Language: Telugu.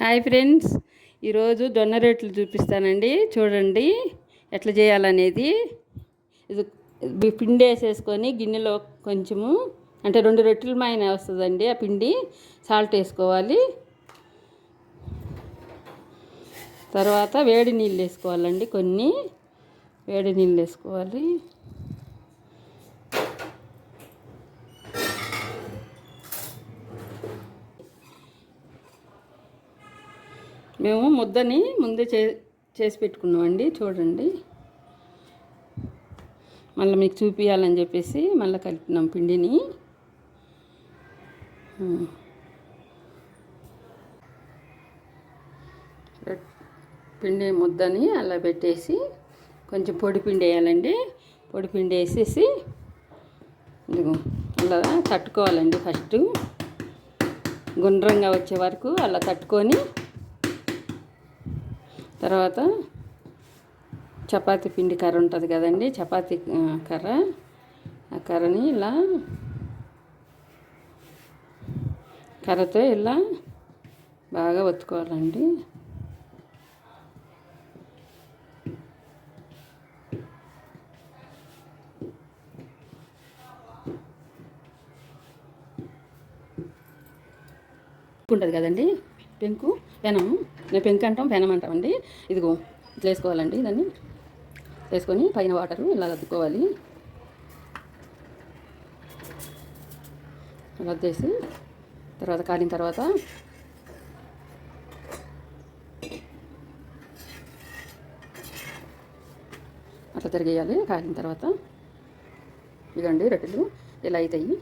హాయ్ ఫ్రెండ్స్, ఈరోజు జొన్న రొట్టెలు చూపిస్తానండి. చూడండి ఎట్లా చేయాలనేది. ఇది పిండి వేసేసుకొని గిన్నెలో కొంచెము అంటే 2 రొట్టెల మైన వస్తుందండి. ఆ పిండి సాల్ట్ వేసుకోవాలి. తర్వాత వేడి నీళ్ళు వేసుకోవాలండి. కొన్ని వేడి నీళ్ళు వేసుకోవాలి. మేము ముద్దని ముందే చేసి పెట్టుకున్నామండి. చూడండి, మళ్ళీ మీకు చూపించాలని చెప్పేసి మళ్ళీ కలిపినాం పిండిని. పిండి ముద్దని అలా పెట్టేసి కొంచెం పొడి పిండి వేయాలండి. పొడి పిండి వేసేసి అలా తట్టుకోవాలండి. ఫస్ట్ గుండ్రంగా వచ్చే వరకు అలా తట్టుకొని, తర్వాత చపాతీ పిండి కర్ర ఉంటుంది కదండి, చపాతీ కర్ర, ఆ కర్రని ఇలా కర్రతో ఇలా బాగా ఒత్తుకోవాలండి. ఉంటుంది కదండి పెంకు, పెనము. నేను పెంకు అంటాం, పెనం అంటామండి. ఇదిగో ఇట్లా వేసుకోవాలండి. దాన్ని వేసుకొని పైన వాటరు ఇలా అద్దుకోవాలి. అలా అద్దేసి తర్వాత కాలిన తర్వాత అట్లా తిరిగేయాలి. కాలిన తర్వాత ఇదండి రొట్టెలు ఇలా అవుతాయి.